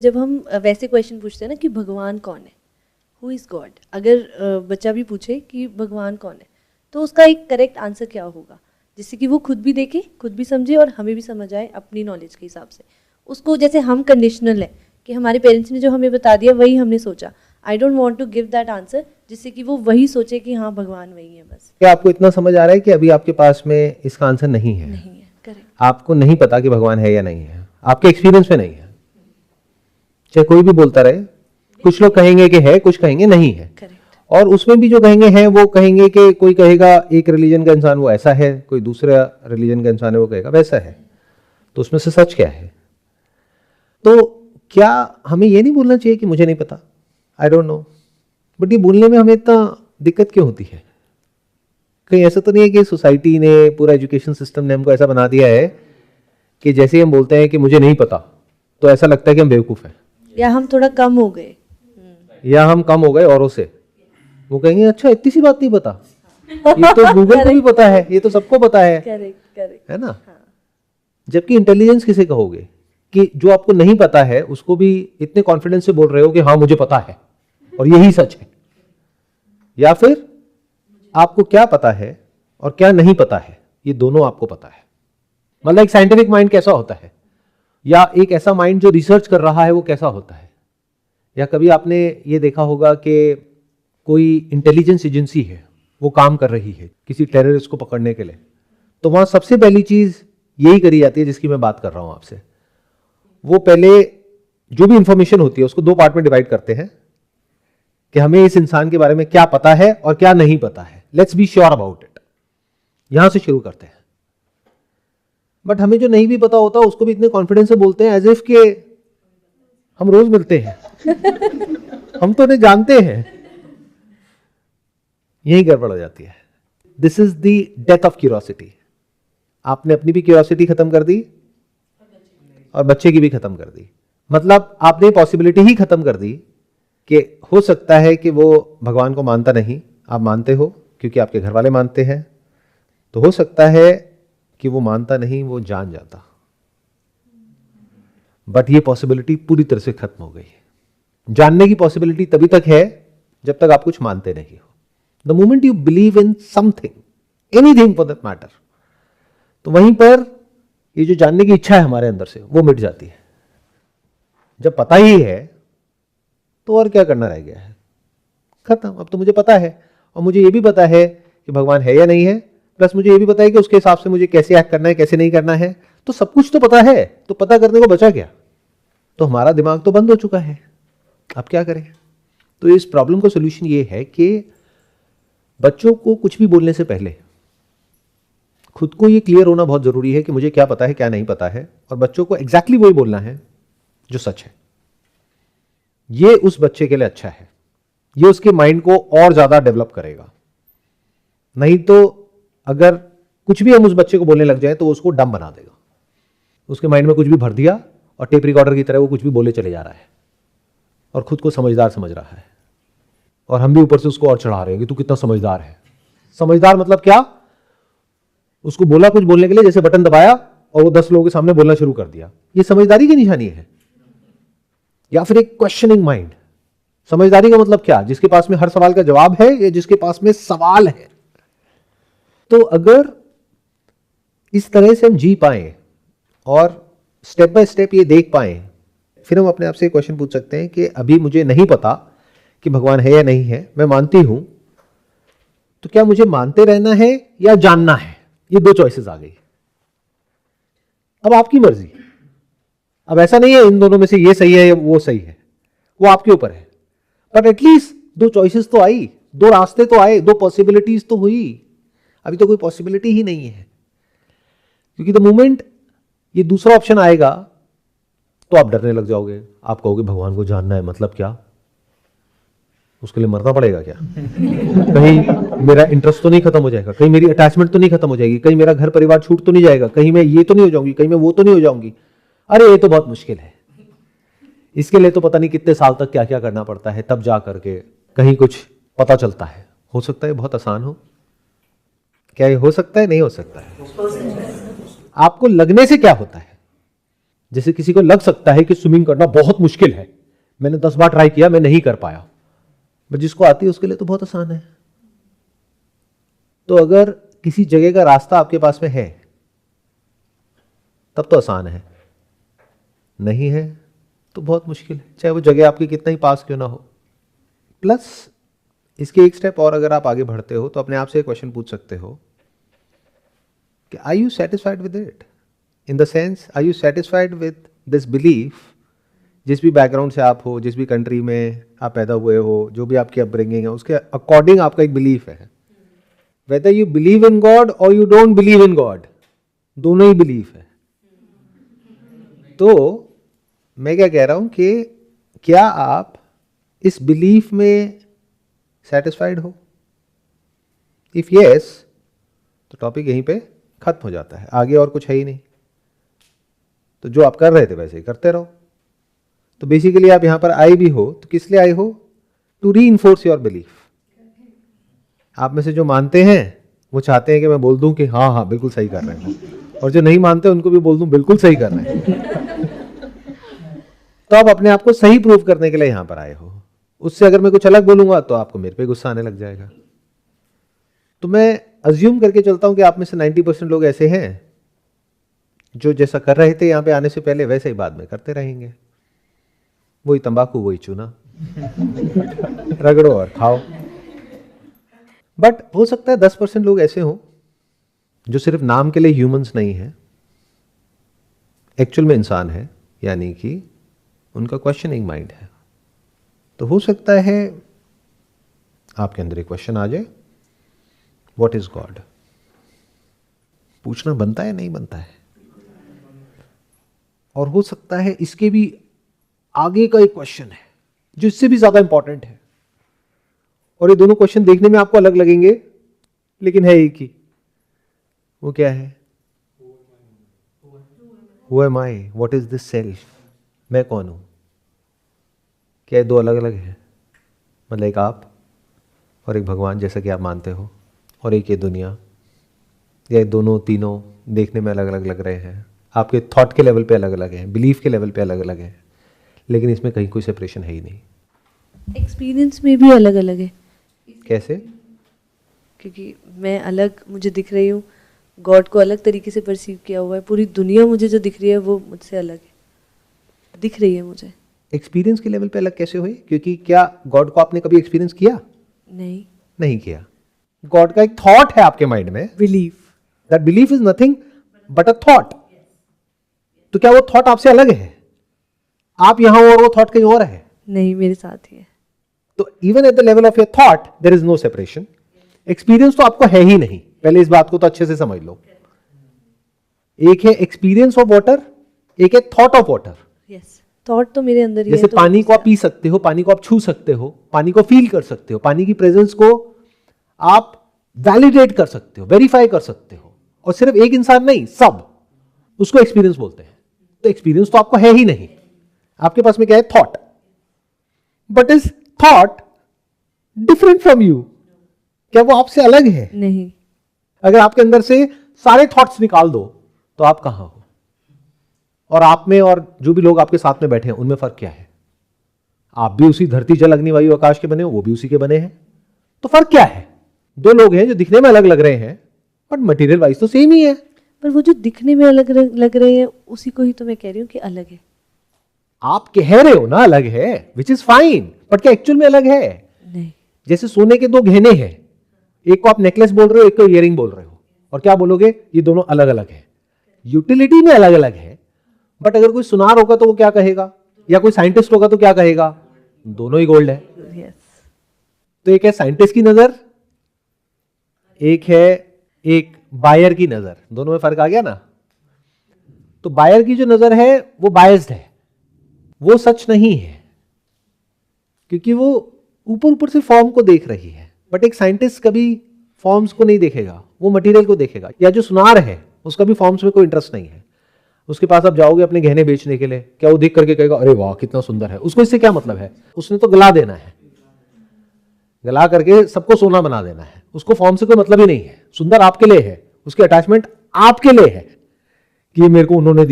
जब हम वैसे क्वेश्चन पूछते हैं ना कि भगवान कौन है, हु इज़ गॉड, अगर बच्चा भी पूछे कि भगवान कौन है तो उसका एक करेक्ट आंसर क्या होगा, जिससे कि वो खुद भी देखे, खुद भी समझे और हमें भी समझ आए अपनी नॉलेज के हिसाब से। उसको जैसे हम कंडीशनल है कि हमारे पेरेंट्स ने जो हमें बता दिया वही हमने सोचा। I don't want to give that answer जिससे कि वो वही सोचे कि हाँ भगवान वही है बस। क्या आपको इतना समझ आ रहा है कि अभी आपके पास में इसका आंसर नहीं है? नहीं है, करेक्ट। आपको नहीं पता कि भगवान है या नहीं है, आपके एक्सपीरियंस में नहीं है। चाहे कोई भी बोलता रहे, कुछ लोग कहेंगे कि है, कुछ कहेंगे नहीं है। करेक्ट। और उसमें भी जो कहेंगे हैं वो कहेंगे कि कोई कहेगा एक रिलीजन का इंसान वो ऐसा है, कोई दूसरा रिलीजन का इंसान है वो कहेगा वैसा है। तो उसमें से सच क्या है? तो क्या हमें ये नहीं बोलना चाहिए कि मुझे नहीं पता, आई डोंट नो, बट ये बोलने में हमें इतना दिक्कत क्यों होती है? कहीं ऐसा तो नहीं है कि सोसाइटी ने, पूरा एजुकेशन सिस्टम ने हमको ऐसा बना दिया है कि जैसे ही हम बोलते हैं कि मुझे नहीं पता तो ऐसा लगता है कि हम बेवकूफ़ हैं, या हम थोड़ा कम हो गए, या हम कम हो गए औरों से। वो कहेंगे अच्छा इतनी सी बात नहीं पता, ये तो गूगल को भी पता है, ये तो सबको पता है। करेक्ट करेक्ट, है ना? जबकि इंटेलिजेंस किसे कहोगे कि जो आपको नहीं पता है उसको भी इतने कॉन्फिडेंस से बोल रहे हो कि हाँ मुझे पता है और यही सच है। या फिर आपको क्या पता है और क्या नहीं पता है ये दोनों आपको पता है। मतलब एक साइंटिफिक माइंड कैसा होता है, या एक ऐसा माइंड जो रिसर्च कर रहा है वो कैसा होता है। या कभी आपने ये देखा होगा कि कोई इंटेलिजेंस एजेंसी है, वो काम कर रही है किसी टेररिस्ट को पकड़ने के लिए, तो वहां सबसे पहली चीज यही करी जाती है जिसकी मैं बात कर रहा हूं आपसे। वो पहले जो भी इंफॉर्मेशन होती है उसको दो पार्ट में डिवाइड करते हैं कि हमें इस इंसान के बारे में क्या पता है और क्या नहीं पता है, let's be sure about it. यहां से शुरू करते हैं। बट हमें जो नहीं भी पता होता उसको भी इतने कॉन्फिडेंस से बोलते हैं एज इफ के हम रोज मिलते हैं हम तो उन्हें जानते हैं। यही गड़बड़ हो जाती है। This is the death of curiosity. आपने अपनी भी क्यूरियोसिटी खत्म कर दी और बच्चे की भी खत्म कर दी। मतलब आपने पॉसिबिलिटी ही खत्म कर दी कि हो सकता है कि वो भगवान को मानता नहीं, आप मानते हो क्योंकि आपके घर वाले मानते हैं, तो हो सकता है कि वो मानता नहीं, वो जान जाता। बट ये पॉसिबिलिटी पूरी तरह से खत्म हो गई है। जानने की पॉसिबिलिटी तभी तक है जब तक आप कुछ मानते नहीं हो। The moment you believe in something, anything for that matter, तो वहीं पर ये जो जानने की इच्छा है हमारे अंदर से वो मिट जाती है। जब पता ही है तो और क्या करना रह गया है? खत्म। अब तो मुझे पता है और मुझे ये भी पता है कि भगवान है या नहीं है, प्लस मुझे ये भी पता है कि उसके हिसाब से मुझे कैसे एक्ट करना है, कैसे नहीं करना है। तो सब कुछ तो पता है, तो पता करने को बचा क्या? तो हमारा दिमाग तो बंद हो चुका है। अब क्या करें? तो इस प्रॉब्लम का सोल्यूशन ये है कि बच्चों को कुछ भी बोलने से पहले खुद को ये क्लियर होना बहुत जरूरी है कि मुझे क्या पता है, क्या नहीं पता है, और बच्चों को एग्जैक्टली वही बोलना है जो सच है। ये उस बच्चे के लिए अच्छा है, ये उसके माइंड को और ज्यादा डेवलप करेगा। नहीं तो अगर कुछ भी हम उस बच्चे को बोलने लग जाए तो वो उसको डम बना देगा। उसके माइंड में कुछ भी भर दिया और टेप रिकॉर्डर की तरह वो कुछ भी बोले चले जा रहा है और खुद को समझदार समझ रहा है, और हम भी ऊपर से उसको और चढ़ा रहे हैं कि तू कितना समझदार है। समझदार मतलब क्या? उसको बोला कुछ बोलने के लिए, जैसे बटन दबाया और वो 10 लोगों के सामने बोलना शुरू कर दिया। ये समझदारी की निशानी है? या फिर एक क्वेश्चनिंग माइंड? समझदारी का मतलब क्या? जिसके पास में हर सवाल का जवाब है या जिसके पास में सवाल है। तो अगर इस तरह से हम जी पाए और स्टेप बाय स्टेप ये देख पाए, फिर हम अपने आप से क्वेश्चन पूछ सकते हैं कि अभी मुझे नहीं पता कि भगवान है या नहीं है, मैं मानती हूं, तो क्या मुझे मानते रहना है या जानना है? ये दो चॉइसेस आ गई। अब आपकी मर्जी। अब ऐसा नहीं है इन दोनों में से ये सही है या वो सही है, वो आपके ऊपर है। बट एटलीस्ट दो चॉइसेस तो आई, दो रास्ते तो आए, दो पॉसिबिलिटीज तो हुई। अभी तो कोई पॉसिबिलिटी ही नहीं है, क्योंकि द मोमेंट ये दूसरा ऑप्शन आएगा तो आप डरने लग जाओगे। आप कहोगे भगवान को जानना है मतलब क्या? उसके लिए मरना पड़ेगा क्या? कहीं मेरा इंटरेस्ट तो नहीं खत्म हो जाएगा, कहीं मेरी अटैचमेंट तो नहीं खत्म हो जाएगी, कहीं मेरा घर परिवार छूट तो नहीं जाएगा, कहीं मैं ये तो नहीं हो जाऊंगी, कहीं मैं वो तो नहीं हो जाऊंगी। अरे ये तो बहुत मुश्किल है। इसके लिए तो पता नहीं कितने साल तक क्या क्या करना पड़ता है, तब जा करके कहीं कुछ पता चलता है। हो सकता है बहुत आसान हो। क्या ये हो सकता है? नहीं हो सकता है। आपको लगने से क्या होता है? जैसे किसी को लग सकता है कि स्विमिंग करना बहुत मुश्किल है, मैंने 10 बार ट्राई किया, मैं नहीं कर पाया, बट जिसको आती है उसके लिए तो बहुत आसान है। तो अगर किसी जगह का रास्ता आपके पास में है तब तो आसान है, नहीं है तो बहुत मुश्किल है, चाहे वो जगह आपके कितना ही पास क्यों ना हो। प्लस इसके एक स्टेप और अगर आप आगे बढ़ते हो तो अपने आप से एक क्वेश्चन पूछ सकते हो कि are you satisfied with it, in the sense are you satisfied with this belief, जिस भी बैकग्राउंड से आप हो, जिस भी कंट्री में आप पैदा हुए हो, जो भी आपकी अपब्रिंगिंग है, उसके अकॉर्डिंग आपका एक बिलीफ है। Whether you believe in God और you don't believe in God, दोनों ही बिलीफ है। तो मैं क्या कह रहा हूं कि क्या आप इस बिलीफ में सेटिस्फाइड हो? इफ यस, तो टॉपिक यहीं पे खत्म हो जाता है, आगे और कुछ है ही नहीं। तो जो आप कर रहे थे वैसे ही करते रहो। तो बेसिकली आप यहां पर आए भी हो तो किस लिए आए हो? To reinforce your belief. आप में से जो मानते हैं वो चाहते हैं कि मैं बोल दूं कि हाँ हाँ बिल्कुल सही कर रहे हैं, और जो नहीं मानते उनको भी बोल दूं बिल्कुल सही कर रहे हैं। तो आप अपने आप को सही प्रूव करने के लिए यहां पर आए हो। उससे अगर मैं कुछ अलग बोलूंगा तो आपको मेरे पे गुस्सा आने लग जाएगा। तो मैं अज्यूम करके चलता हूं कि आप में से 90% लोग ऐसे हैं जो जैसा कर रहे थे यहां पे आने से पहले वैसे ही बाद में करते रहेंगे। वही तंबाकू, वही चूना, रगड़ो और खाओ। बट हो सकता है 10% लोग ऐसे हों जो सिर्फ नाम के लिए ह्यूमंस नहीं है, एक्चुअल में इंसान है, यानी कि उनका क्वेश्चनिंग माइंड है। तो हो सकता है आपके अंदर एक क्वेश्चन आ जाए, व्हाट इज गॉड? पूछना बनता है नहीं बनता है? और हो सकता है इसके भी आगे का एक क्वेश्चन है जो इससे भी ज्यादा इंपॉर्टेंट है, और ये दोनों क्वेश्चन देखने में आपको अलग लगेंगे लेकिन है एक ही। वो क्या है? Who am I? What is this self? मैं कौन हूं? क्या ये दो अलग अलग है? मतलब एक आप और एक भगवान जैसा कि आप मानते हो, और एक ये दुनिया, या दोनों तीनों देखने में अलग अलग लग रहे हैं, आपके थॉट के लेवल पे अलग अलग हैं, बिलीफ के लेवल पे अलग अलग हैं, लेकिन इसमें कहीं कोई सेपरेशन है ही नहीं। एक्सपीरियंस में भी अलग अलग है। कैसे? क्योंकि मैं अलग मुझे दिख रही हूँ, गॉड को अलग तरीके से परसीव किया हुआ है, पूरी दुनिया मुझे जो दिख रही है वो मुझसे अलग है, दिख रही है मुझे। एक्सपीरियंस के लेवल पे अलग कैसे हुए? क्योंकि क्या गॉड को आपने कभी एक्सपीरियंस किया? नहीं किया। गॉड का एक थॉट है आपके माइंड में, belief. That belief is nothing but a thought. तो क्या वो थॉट आपसे अलग है? आप यहां हो और वो थॉट कहीं और है? नहीं, मेरे साथ ही है। तो even at the level of your thought there is no separation. Experience तो आपको है ही नहीं, पहले इस बात को तो अच्छे से समझ लो। एक है एक्सपीरियंस ऑफ वाटर, एक है thought of water. Yes, thought तो मेरे अंदर ही जैसे है। तो पानी को आप पी सकते हो, पानी को आप छू सकते हो, पानी को फील कर सकते हो, पानी की प्रेजेंस को आप वैलिडेट कर सकते हो, वेरीफाई कर सकते हो, और सिर्फ एक इंसान नहीं, सब उसको एक्सपीरियंस बोलते हैं। तो एक्सपीरियंस तो आपको है ही नहीं, आपके पास में क्या है? Thought. But is thought different from you? क्या वो आपसे अलग है? नहीं। अगर आपके अंदर से सारे थॉट्स निकाल दो तो आप कहां हो? और आप में और जो भी लोग आपके साथ में बैठे हैं उनमें फर्क क्या है? आप भी उसी धरती जल अग्नि वायु आकाश के बने हो, वो भी उसी के बने हैं, तो फर्क क्या है? दो लोग हैं जो दिखने में अलग लग रहे हैं बट मटेरियल वाइज तो सेम ही है। पर वो जो दिखने में अलग लग रहे हैं उसी को ही तो मैं कह रही हूँ कि अलग है। आप कह रहे हो ना अलग है, विच इज फाइन, बट क्या एक्चुअल में अलग है? नहीं। जैसे सोने के दो गहने हैं, एक को आप नेकलेस बोल रहे हो, एक को इयरिंग बोल रहे हो, और क्या बोलोगे? ये दोनों अलग अलग है। यूटिलिटी में अलग अलग है, बट अगर कोई सुनार होगा तो वो क्या कहेगा, या कोई साइंटिस्ट होगा तो क्या कहेगा? दोनों ही गोल्ड है। यस। तो एक है साइंटिस्ट की नजर, एक है एक बायर की नजर, दोनों में फर्क आ गया ना? तो बायर की जो नजर है वो बायस्ड है, वो सच नहीं है, क्योंकि वो ऊपर ऊपर से फॉर्म को देख रही है। बट एक साइंटिस्ट कभी फॉर्म्स को नहीं देखेगा, वो मटेरियल को देखेगा। या जो सुनार है उसका भी फॉर्म्स में कोई इंटरेस्ट नहीं है, उसके पास आप जाओगे अपने गहने बेचने के लिए, क्या वो देख करके कहेगा अरे वाह कितना सुंदर है? उसको इससे क्या मतलब है? उसने तो गला देना है, गला करके सबको सोना बना देना है, उसको फॉर्म से कोई मतलब ही नहीं है। सुंदर आपके लिए है, उसकी अटैचमेंट आपके लिए है कि ये मेरे को उन्होंने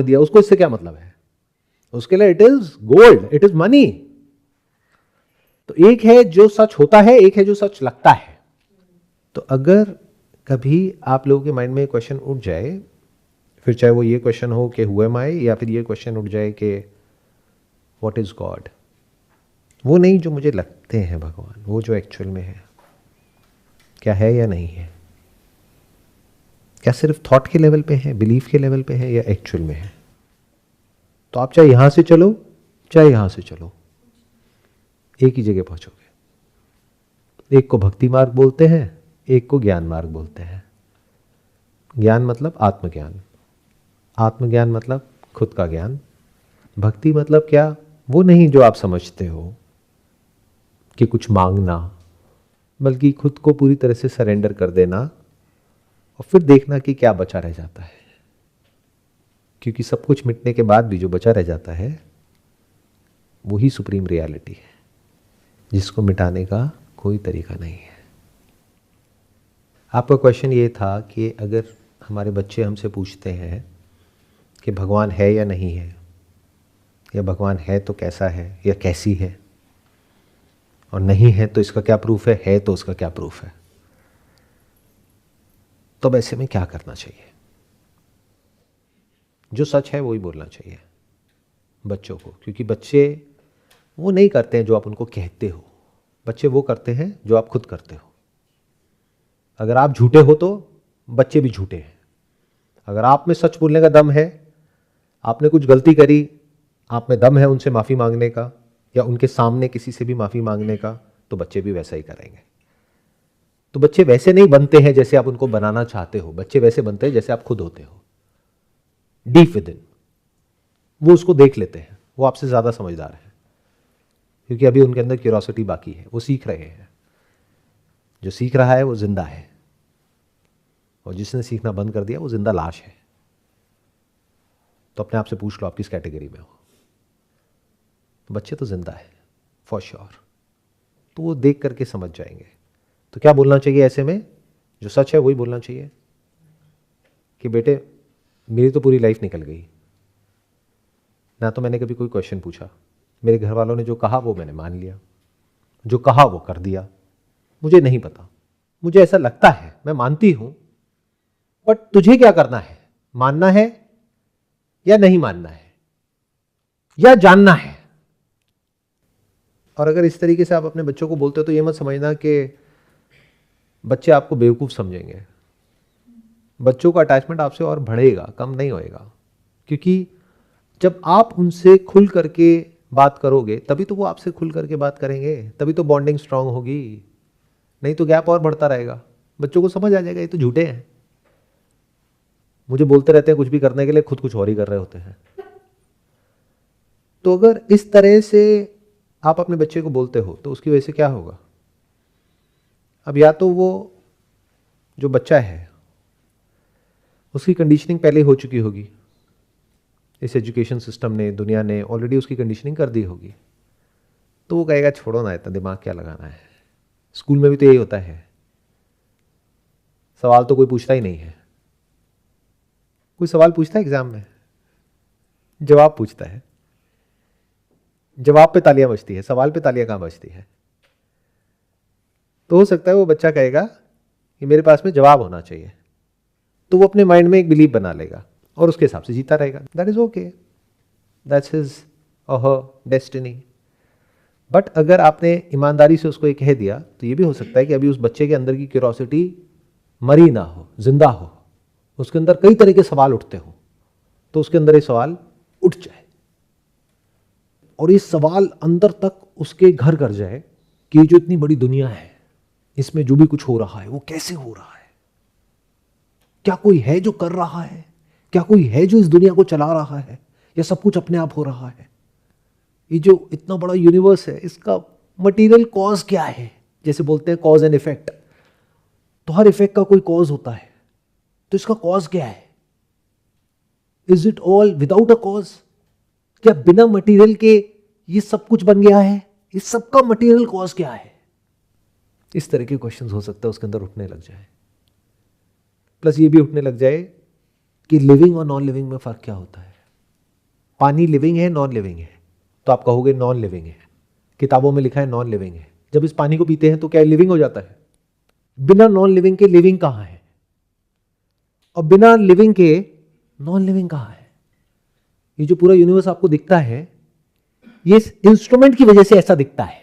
दिया, उसको इससे क्या मतलब है? उसके लिए it is gold, it is money. तो एक है जो सच होता है, एक है जो सच लगता है। तो अगर कभी आप लोगों के माइंड में क्वेश्चन उठ जाए, फिर चाहे वो ये क्वेश्चन हो कि हु एम आई, या फिर ये क्वेश्चन उठ जाए कि व्हाट इज गॉड, वो नहीं जो मुझे लगते हैं भगवान, वो जो एक्चुअल में है, क्या है या नहीं है, क्या सिर्फ थॉट के लेवल पे है, बिलीफ के लेवल पे है, या एक्चुअल में है। तो आप चाहे यहां से चलो चाहे यहां से चलो, एक ही जगह पहुंचोगे। एक को भक्ति मार्ग बोलते हैं, एक को ज्ञान मार्ग बोलते हैं। ज्ञान मतलब आत्मज्ञान, आत्मज्ञान मतलब खुद का ज्ञान। भक्ति मतलब क्या? वो नहीं जो आप समझते हो कि कुछ मांगना, बल्कि खुद को पूरी तरह से सरेंडर कर देना और फिर देखना कि क्या बचा रह जाता है। क्योंकि सब कुछ मिटने के बाद भी जो बचा रह जाता है वही सुप्रीम रियलिटी है, जिसको मिटाने का कोई तरीका नहीं है। आपका क्वेश्चन ये था कि अगर हमारे बच्चे हमसे पूछते हैं कि भगवान है या नहीं है, या भगवान है तो कैसा है या कैसी है, और नहीं है तो इसका क्या प्रूफ है तो उसका क्या प्रूफ है, तो अब ऐसे में क्या करना चाहिए? जो सच है वही बोलना चाहिए बच्चों को, क्योंकि बच्चे वो नहीं करते हैं जो आप उनको कहते हो, बच्चे वो करते हैं जो आप खुद करते हो। अगर आप झूठे हो तो बच्चे भी झूठे हैं। अगर आप में सच बोलने का दम है, आपने कुछ गलती करी, आप में दम है उनसे माफ़ी मांगने का या उनके सामने किसी से भी माफ़ी मांगने का, तो बच्चे भी वैसा ही करेंगे। तो बच्चे वैसे नहीं बनते हैं जैसे आप उनको बनाना चाहते हो, बच्चे वैसे बनते हैं जैसे आप खुद होते हो, डीप विद इन। वो उसको देख लेते हैं, वो आपसे ज़्यादा समझदार है, क्योंकि अभी उनके अंदर क्यूरोसिटी बाकी है, वो सीख रहे हैं। जो सीख रहा है वो जिंदा है, और जिसने सीखना बंद कर दिया वो जिंदा लाश है। तो अपने आप से पूछ लो आप किस कैटेगरी में हो। तो बच्चे तो जिंदा है फॉर श्योर, तो वो देख करके समझ जाएंगे। तो क्या बोलना चाहिए ऐसे में? जो सच है वही बोलना चाहिए कि बेटे मेरी तो पूरी लाइफ निकल गई ना, तो मैंने कभी कोई क्वेश्चन पूछा, मेरे घर वालों ने जो कहा वो मैंने मान लिया, जो कहा वो कर दिया, मुझे नहीं पता, मुझे ऐसा लगता है, मैं मानती हूं, बट तुझे क्या करना है? मानना है या नहीं मानना है, या जानना है? और अगर इस तरीके से आप अपने बच्चों को बोलते हो तो ये मत समझना कि बच्चे आपको बेवकूफ समझेंगे। बच्चों का अटैचमेंट आपसे और बढ़ेगा, कम नहीं होएगा, क्योंकि जब आप उनसे खुल करके बात करोगे तभी तो वो आपसे खुल करके बात करेंगे, तभी तो बॉन्डिंग स्ट्रांग होगी, नहीं तो गैप और बढ़ता रहेगा। बच्चों को समझ आ जाएगा ये तो झूठे हैं, मुझे बोलते रहते हैं कुछ भी करने के लिए, खुद कुछ और ही कर रहे होते हैं। तो अगर इस तरह से आप अपने बच्चे को बोलते हो तो उसकी वजह से क्या होगा? अब या तो वो जो बच्चा है उसकी कंडीशनिंग पहले हो चुकी होगी, इस एजुकेशन सिस्टम ने, दुनिया ने ऑलरेडी उसकी कंडीशनिंग कर दी होगी, तो वो कहेगा छोड़ो ना, इतना दिमाग क्या लगाना है। स्कूल में भी तो यही होता है, सवाल तो कोई पूछता ही नहीं है। कोई सवाल पूछता है एग्जाम में? जवाब पूछता है, जवाब पे तालियां बजती है, सवाल पे तालियां कहां बजती है? तो हो सकता है वो बच्चा कहेगा कि मेरे पास में जवाब होना चाहिए, तो वो अपने माइंड में एक बिलीफ बना लेगा और उसके हिसाब से जीता रहेगा। That is okay, that's his और हर डेस्टिनी। बट अगर आपने ईमानदारी से उसको ये कह दिया तो ये भी हो सकता है कि अभी उस बच्चे के अंदर की क्यूरोसिटी मरी ना हो, जिंदा हो, उसके अंदर कई तरह के सवाल उठते हो, तो उसके अंदर ये सवाल उठ जाए और ये सवाल अंदर तक उसके घर कर जाए कि ये जो इतनी बड़ी दुनिया है, इसमें जो भी कुछ हो रहा है वो कैसे हो रहा है? क्या कोई है जो कर रहा है? क्या कोई है जो इस दुनिया को चला रहा है, या सब कुछ अपने आप हो रहा है? ये जो इतना बड़ा यूनिवर्स है, इसका मटेरियल कॉज क्या है? जैसे बोलते हैं कॉज एंड इफेक्ट, तो हर इफेक्ट का कोई कॉज होता है, तो इसका कॉज क्या है? Is it all without a cause? क्या बिना मटेरियल के ये सब कुछ बन गया है? इस सब का मटेरियल कॉज क्या है? इस तरह के क्वेश्चंस हो सकता है उसके अंदर उठने लग जाए। प्लस ये भी उठने लग जाए कि लिविंग और नॉन लिविंग में फर्क क्या होता है। पानी लिविंग है, नॉन लिविंग है, तो आप कहोगे नॉन लिविंग है। किताबों में लिखा है नॉन लिविंग है। जब इस पानी को पीते हैं तो क्या लिविंग हो जाता है? बिना नॉन लिविंग के लिविंग कहां है, और बिना लिविंग के नॉन लिविंग कहां है? ये जो पूरा यूनिवर्स आपको दिखता है, ये इंस्ट्रूमेंट की वजह से ऐसा दिखता है,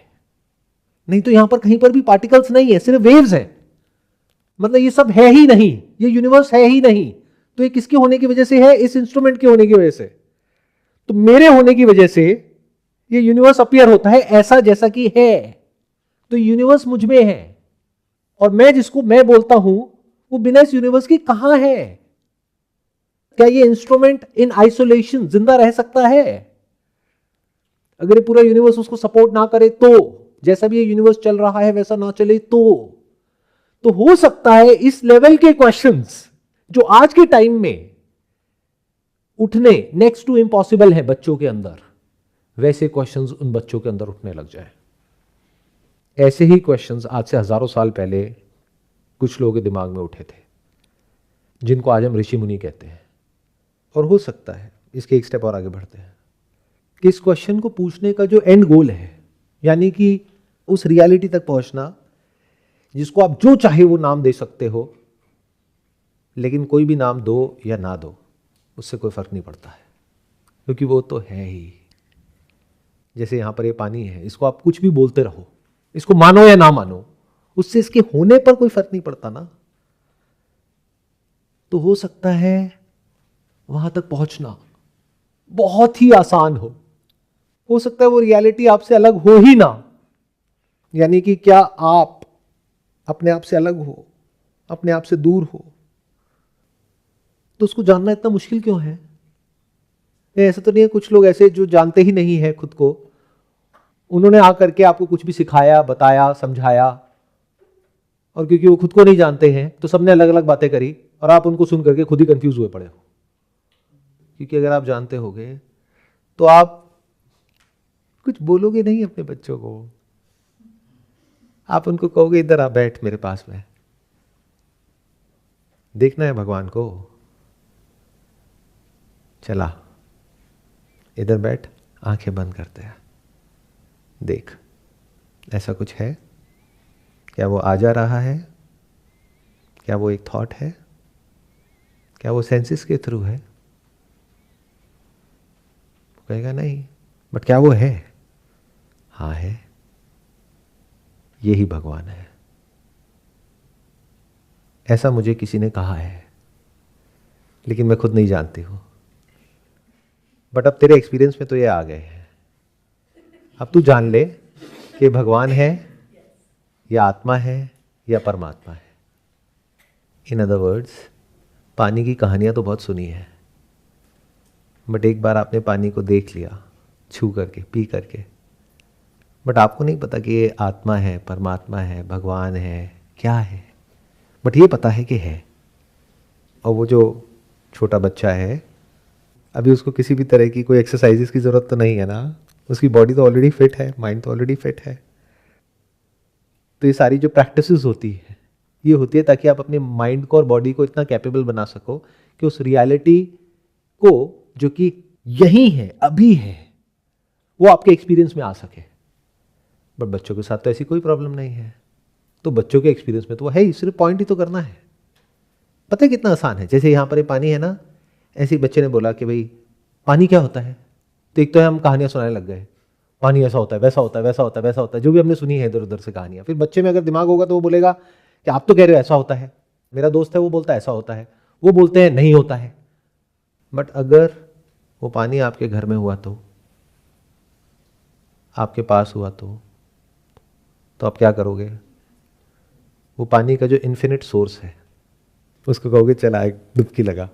नहीं तो यहां पर कहीं पर भी पार्टिकल्स नहीं है, सिर्फ वेव्स है। मतलब ये सब है ही नहीं, ये यूनिवर्स है ही नहीं। तो ये किसके होने की वजह से है? इस इंस्ट्रूमेंट के होने की वजह से। तो मेरे होने की वजह से ये यूनिवर्स अपीयर होता है ऐसा जैसा कि है। तो यूनिवर्स मुझ में है, और मैं जिसको मैं बोलता हूं वो बिना इस यूनिवर्स के कहां है? क्या ये इंस्ट्रूमेंट इन आइसोलेशन जिंदा रह सकता है? अगर ये पूरा यूनिवर्स उसको सपोर्ट ना करे तो, जैसा भी ये यूनिवर्स चल रहा है वैसा ना चले तो हो सकता है इस लेवल के क्वेश्चंस जो आज के टाइम में उठने नेक्स्ट टू इम्पॉसिबल है बच्चों के अंदर, वैसे क्वेश्चंस उन बच्चों के अंदर उठने लग जाए। ऐसे ही क्वेश्चंस आज से हजारों साल पहले कुछ लोगों के दिमाग में उठे थे, जिनको आज हम ऋषि मुनि कहते हैं। और हो सकता है इसके एक स्टेप और आगे बढ़ते हैं कि इस क्वेश्चन को पूछने का जो एंड गोल है, यानी कि उस रियलिटी तक पहुंचना जिसको आप जो चाहे वो नाम दे सकते हो, लेकिन कोई भी नाम दो या ना दो उससे कोई फर्क नहीं पड़ता है, क्योंकि वो तो है ही। जैसे यहां पर ये पानी है, इसको आप कुछ भी बोलते रहो, इसको मानो या ना मानो, उससे इसके होने पर कोई फर्क नहीं पड़ता ना। तो हो सकता है वहां तक पहुंचना बहुत ही आसान हो सकता है वो रियलिटी आपसे अलग हो ही ना। यानी कि क्या आप अपने आप से अलग हो, अपने आप से दूर हो, तो उसको जानना इतना मुश्किल क्यों है? ऐसा तो नहीं है कुछ लोग ऐसे जो जानते ही नहीं है खुद को, उन्होंने आकर के आपको कुछ भी सिखाया, बताया, समझाया, और क्योंकि वो खुद को नहीं जानते हैं तो सबने अलग अलग बातें करी और आप उनको सुन करके खुद ही कंफ्यूज हुए पड़े हो। क्योंकि अगर आप जानते होगे तो आप कुछ बोलोगे नहीं अपने बच्चों को। आप उनको कहोगे इधर आ, बैठ मेरे पास में, देखना है भगवान को, चला इधर बैठ, आंखें बंद करते हैं, देख ऐसा कुछ है क्या? वो आ जा रहा है क्या? वो एक थॉट है क्या? वो सेंसेस के थ्रू है? वो कहेगा नहीं, बट क्या वो है? हाँ है, यही भगवान है। ऐसा मुझे किसी ने कहा है, लेकिन मैं खुद नहीं जानती हूं। बट अब तेरे एक्सपीरियंस में तो ये आ गए हैं, अब तू जान ले कि भगवान है या आत्मा है या परमात्मा है। इन अदर वर्ड्स, पानी की कहानियां तो बहुत सुनी है, बट एक बार आपने पानी को देख लिया, छू करके, पी करके, बट आपको नहीं पता कि ये आत्मा है, परमात्मा है, भगवान है, क्या है। बट ये पता है कि है। और वो जो छोटा बच्चा है, अभी उसको किसी भी तरह की कोई एक्सरसाइजेस की ज़रूरत तो नहीं है ना, उसकी बॉडी तो ऑलरेडी फिट है, माइंड तो ऑलरेडी फिट है। तो ये सारी जो प्रैक्टिसेस होती है, ये होती है ताकि आप अपने माइंड को और बॉडी को इतना कैपेबल बना सको कि उस रियलिटी को जो कि यही है, अभी है, वो आपके एक्सपीरियंस में आ सके। बट बच्चों के साथ तो ऐसी कोई प्रॉब्लम नहीं है, तो बच्चों के एक्सपीरियंस में तो वो है ही, सिर्फ पॉइंट ही तो करना है। पता है कितना आसान है? जैसे यहाँ पर ये पानी है ना, ऐसे ही बच्चे ने बोला कि भाई पानी क्या होता है, तो एक तो हम कहानियां सुनाने लग गए, पानी ऐसा होता है, वैसा होता है, वैसा होता है, वैसा होता है, जो भी हमने सुनी है इधर उधर से कहानियां। फिर बच्चे में अगर दिमाग होगा तो वो बोलेगा कि आप तो कह रहे हो ऐसा होता है, मेरा दोस्त है वो बोलता है ऐसा होता है, वो बोलते हैं नहीं होता है। बट अगर वो पानी आपके घर में हुआ तो, आपके पास हुआ तो आप क्या करोगे? वो पानी का जो इन्फिनिट सोर्स है उसको कहोगे चला एक डुबकी लगा।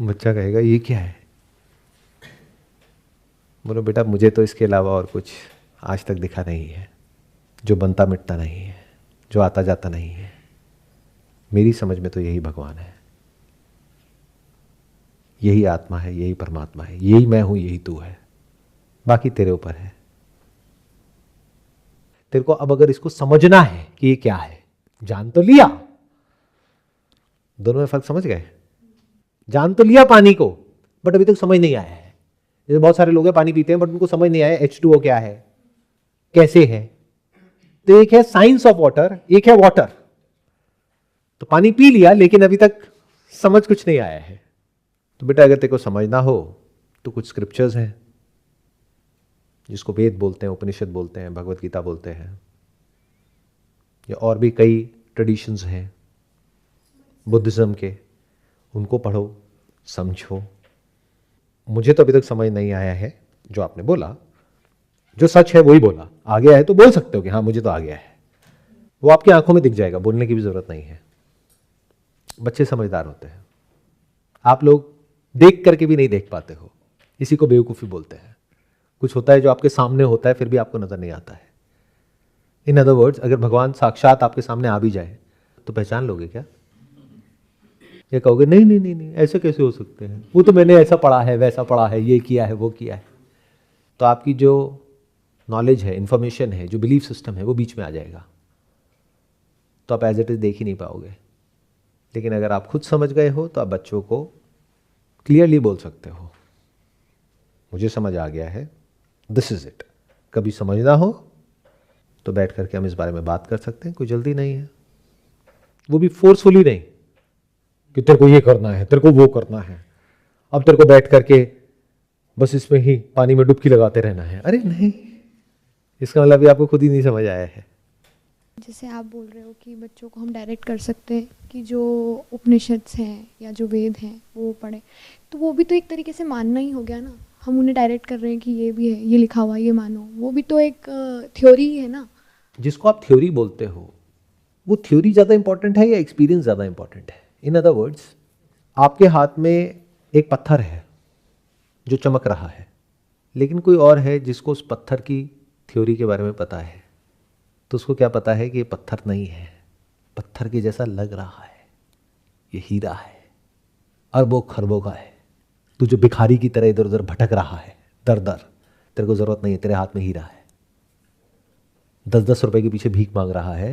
बच्चा कहेगा ये क्या है? बोलो बेटा मुझे तो इसके अलावा और कुछ आज तक दिखा नहीं है, जो बनता मिटता नहीं है, जो आता जाता नहीं है। मेरी समझ में तो यही भगवान है, यही आत्मा है, यही परमात्मा है, यही मैं हूं, यही तू है, बाकी तेरे ऊपर है। तेरे को अब अगर इसको समझना है कि ये क्या है, जान तो लिया, दोनों में फर्क समझ गए? जान तो लिया पानी को, बट अभी तक समझ नहीं आया है। जैसे बहुत सारे लोग हैं पानी पीते हैं बट उनको समझ नहीं आया H2O क्या है, कैसे है। तो एक है साइंस ऑफ वाटर, एक है वाटर। तो पानी पी लिया लेकिन अभी तक समझ कुछ नहीं आया है। तो बेटा अगर तेरे को समझना हो तो कुछ स्क्रिप्चर्स हैं जिसको वेद बोलते हैं, उपनिषद बोलते हैं, भगवत गीता बोलते हैं, या और भी कई ट्रेडिशंस हैं बुद्धिज्म के, उनको पढ़ो, समझो। मुझे तो अभी तक समझ नहीं आया है जो आपने बोला, जो सच है वही बोला। आ गया है तो बोल सकते हो कि हाँ मुझे तो आ गया है, वो आपकी आंखों में दिख जाएगा, बोलने की भी जरूरत नहीं है। बच्चे समझदार होते हैं, आप लोग देख करके भी नहीं देख पाते हो, इसी को बेवकूफ़ी बोलते हैं। कुछ होता है जो आपके सामने होता है फिर भी आपको नजर नहीं आता है। इन अदर वर्ड्स, अगर भगवान साक्षात आपके सामने आ भी जाए तो पहचान लोगे क्या? ये कहोगे नहीं नहीं नहीं नहीं, ऐसे कैसे हो सकते हैं, वो तो मैंने ऐसा पढ़ा है, वैसा पढ़ा है, ये किया है, वो किया है। तो आपकी जो नॉलेज है, इंफॉर्मेशन है, जो बिलीफ सिस्टम है, वो बीच में आ जाएगा, तो आप एज इट इज देख ही नहीं पाओगे। लेकिन अगर आप खुद समझ गए हो तो आप बच्चों को क्लियरली बोल सकते हो, मुझे समझ आ गया है, दिस इज इट। कभी समझना हो तो बैठ करके हम इस बारे में बात कर सकते हैं, कोई जल्दी नहीं है। वो भी फोर्सफुली नहीं कि तेरे को ये करना है, तेरे को वो करना है, अब तेरे को बैठ करके बस इसमें ही पानी में डुबकी लगाते रहना है। अरे नहीं, इसका मतलब भी आपको खुद ही नहीं समझ आया है। जैसे आप बोल रहे हो कि बच्चों को हम डायरेक्ट कर सकते हैं कि जो उपनिषद हैं या जो वेद हैं वो पढ़ें, तो वो भी तो एक तरीके से मानना ही हो गया ना। हम उन्हें डायरेक्ट कर रहे हैं कि ये भी है, ये लिखा हुआ, ये मानो, वो भी तो एक थ्योरी ही है ना। जिसको आप थ्योरी बोलते हो, वो थ्योरी ज़्यादा इंपॉर्टेंट है या एक्सपीरियंस ज़्यादा इंपॉर्टेंट है? इन अदर वर्ड्स, आपके हाथ में एक पत्थर है जो चमक रहा है, लेकिन कोई और है जिसको उस पत्थर की थ्योरी के बारे में पता है, तो उसको क्या पता है कि ये पत्थर नहीं है, पत्थर के जैसा लग रहा है, ये हीरा है, अरबों खरबों का है। तू जो भिखारी की तरह इधर उधर भटक रहा है दर दर, तेरे को जरूरत नहीं है, तेरे हाथ में हीरा है। 10-10 रुपए के पीछे भीख मांग रहा है,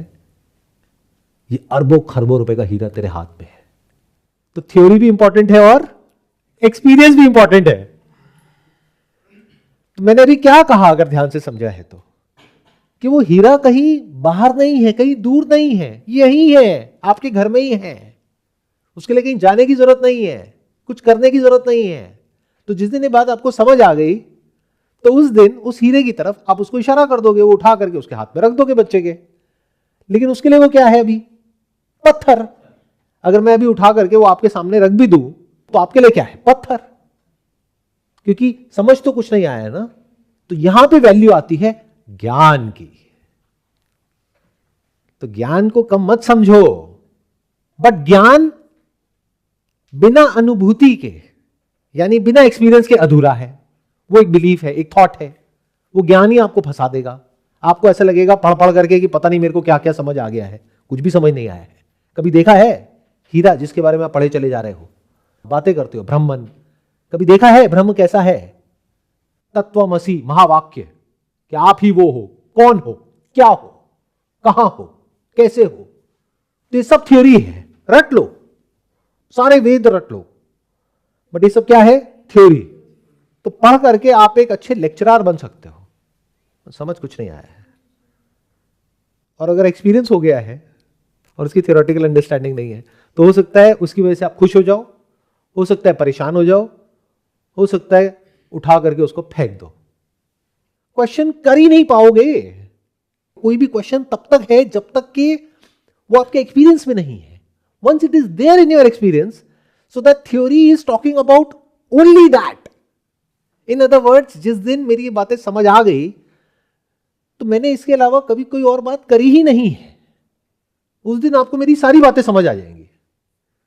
ये अरबों खरबों रुपए का हीरा तेरे हाथ में है। तो थ्योरी भी इंपॉर्टेंट है और एक्सपीरियंस भी इंपॉर्टेंट है। तो मैंने अभी क्या कहा, अगर ध्यान से समझा है तो, कि वो हीरा कहीं बाहर नहीं है, कहीं दूर नहीं है, यही है, आपके घर में ही है। उसके लिए कहीं जाने की जरूरत नहीं है, कुछ करने की जरूरत नहीं है। तो जिस दिन ये बात आपको समझ आ गई तो उस दिन उस हीरे की तरफ आप उसको इशारा कर दोगे, वो उठा करके उसके हाथ में रख दोगे बच्चे के। लेकिन उसके लिए वो क्या है अभी? पत्थर। अगर मैं अभी उठा करके वो आपके सामने रख भी दूं तो आपके लिए क्या है? पत्थर। क्योंकि समझ तो कुछ नहीं आया ना। तो यहां पे वैल्यू आती है ज्ञान की। तो ज्ञान को कम मत समझो, बट ज्ञान बिना अनुभूति के, यानी बिना एक्सपीरियंस के अधूरा है। वो एक बिलीफ है, एक थॉट है, वो ज्ञान ही आपको फंसा देगा। आपको ऐसा लगेगा पढ़ पढ़ करके कि पता नहीं मेरे को क्या क्या समझ आ गया है, कुछ भी समझ नहीं आया है। कभी देखा है हीरा जिसके बारे में आप पढ़े चले जा रहे हो, बातें करते हो ब्रह्मन, कभी देखा है ब्रह्म कैसा है? तत्वमसि महावाक्य कि आप ही वो हो, कौन हो, क्या हो, कहां हो, कैसे हो। तो ये सब थ्योरी है, रट लो, सारे वेद रट लो, बट ये सब क्या है? थ्योरी। तो पढ़ करके आप एक अच्छे लेक्चरर बन सकते हो, समझ कुछ नहीं आया है। और अगर एक्सपीरियंस हो गया है और उसकी थियोरेटिकल अंडरस्टैंडिंग नहीं है, तो हो सकता है उसकी वजह से आप खुश हो जाओ, हो सकता है परेशान हो जाओ, हो सकता है उठा करके उसको फेंक दो। क्वेश्चन कर ही नहीं पाओगे। कोई भी क्वेश्चन तब तक है जब तक कि वो आपके एक्सपीरियंस में नहीं है। Once it is there in your experience, so that theory is talking about only that. In other words, जिस दिन मेरी ये बातें समझ आ गई तो मैंने इसके अलावा कभी कोई और बात करी ही नहीं है, उस दिन आपको मेरी सारी बातें समझ आ जाएंगी।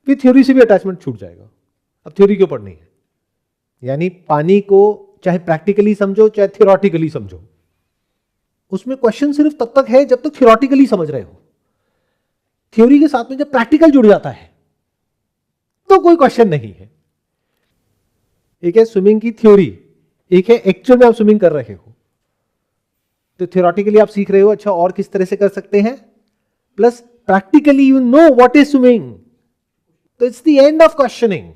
फिर थ्योरी से भी अटैचमेंट छूट जाएगा। अब थ्योरी क्यों पढ़नी है? यानी पानी को चाहे प्रैक्टिकली समझो चाहे थियोरेटिकली समझो, उसमें क्वेश्चन सिर्फ तब तक है जब तक थियोरेटिकली समझ रहे हो। थ्योरी के साथ में जब प्रैक्टिकल जुड़ जाता है तो कोई क्वेश्चन नहीं है। एक है स्विमिंग की थ्योरी, एक है एक्चुअल में आप स्विमिंग कर रहे हो। तो थियोरेटिकली आप सीख रहे हो, अच्छा और किस तरह से कर सकते हैं, plus practically you know what is swimming. तो it's the end of questioning.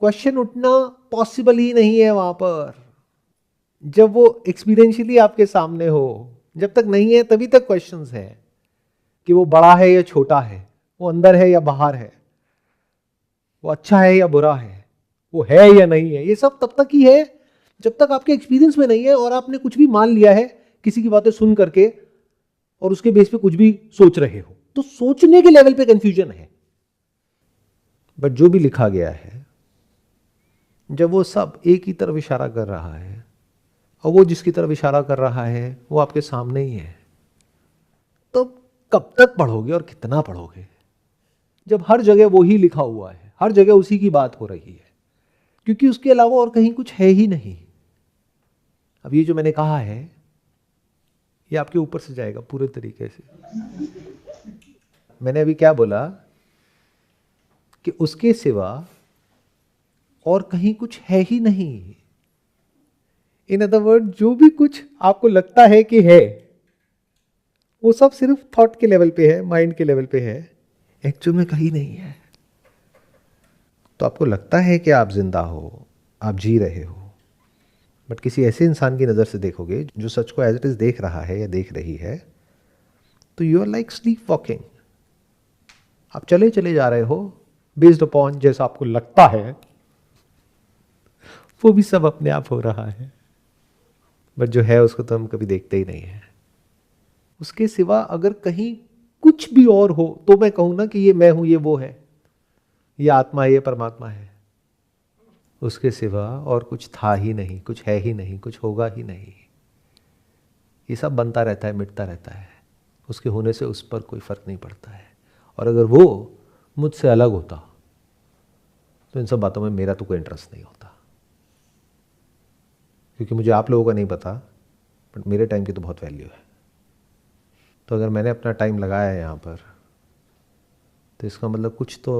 Question उठना पॉसिबल ही नहीं है वहां पर जब वो एक्सपीरियंशियली आपके सामने हो। जब तक नहीं है तभी तक क्वेश्चंस है कि वो बड़ा है या छोटा है, वो अंदर है या बाहर है, वो अच्छा है या बुरा है, वो है या नहीं है। ये सब तब तक ही है जब तक आपके एक्सपीरियंस में नहीं है और आपने कुछ भी मान लिया है किसी की बातें सुन करके और उसके बेस पे कुछ भी सोच रहे हो। तो सोचने के लेवल पे कंफ्यूजन है। बट जो भी लिखा गया है, जब वो सब एक ही तरफ इशारा कर रहा है और वो जिसकी तरफ इशारा कर रहा है वो आपके सामने ही है, तो कब तक पढ़ोगे और कितना पढ़ोगे जब हर जगह वो ही लिखा हुआ है, हर जगह उसी की बात हो रही है, क्योंकि उसके अलावा और कहीं कुछ है ही नहीं। अब ये जो मैंने कहा है ये आपके ऊपर से जाएगा पूरे तरीके से। मैंने अभी क्या बोला कि उसके सिवा और कहीं कुछ है ही नहीं। इन अदर वर्ड, जो भी कुछ आपको लगता है कि है वो सब सिर्फ थॉट के लेवल पे है, माइंड के लेवल पे है, एक्चुअल में कहीं नहीं है। तो आपको लगता है कि आप जिंदा हो, आप जी रहे हो, बट किसी ऐसे इंसान की नज़र से देखोगे जो सच को एज इट इज देख रहा है या देख रही है, तो you are like sleep walking. आप चले चले जा रहे हो बेस्ड अपॉन जैसा आपको लगता है, वो भी सब अपने आप हो रहा है, बट जो है उसको तो हम कभी देखते ही नहीं है। उसके सिवा अगर कहीं कुछ भी और हो तो मैं कहूं ना कि ये मैं हूं, ये वो है, ये आत्मा है, ये परमात्मा है। उसके सिवा और कुछ था ही नहीं, कुछ है ही नहीं, कुछ होगा ही नहीं। ये सब बनता रहता है, मिटता रहता है, उसके होने से उस पर कोई फर्क नहीं पड़ता है। और अगर वो मुझसे अलग होता तो इन सब बातों में मेरा तो कोई इंटरेस्ट नहीं होता, क्योंकि मुझे आप लोगों का नहीं पता, बट मेरे टाइम की तो बहुत वैल्यू है। तो अगर मैंने अपना टाइम लगाया है यहाँ पर, तो इसका मतलब कुछ तो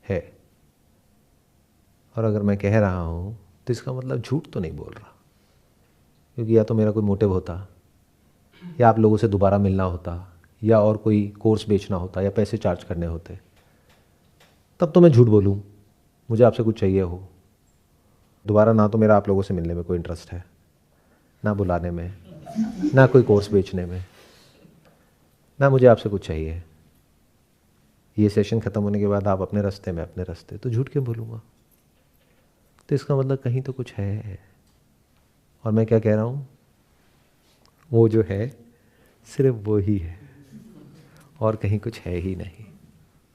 है। और अगर मैं कह रहा हूँ तो इसका मतलब झूठ तो नहीं बोल रहा, क्योंकि या तो मेरा कोई मोटिव होता, या आप लोगों से दोबारा मिलना होता, या और कोई कोर्स बेचना होता, या पैसे चार्ज करने होते, तब तो मैं झूठ बोलूँ। मुझे आपसे कुछ चाहिए हो, दोबारा ना तो मेरा आप लोगों से मिलने में कोई इंटरेस्ट है, ना बुलाने में, ना कोई कोर्स बेचने में, ना मुझे आपसे कुछ चाहिए। ये सेशन ख़त्म होने के बाद आप अपने रास्ते में अपने रास्ते, तो झूठ क्यों बोलूँगा? तो इसका मतलब कहीं तो कुछ है। और मैं क्या कह रहा हूँ, वो जो है सिर्फ वो ही है और कहीं कुछ है ही नहीं।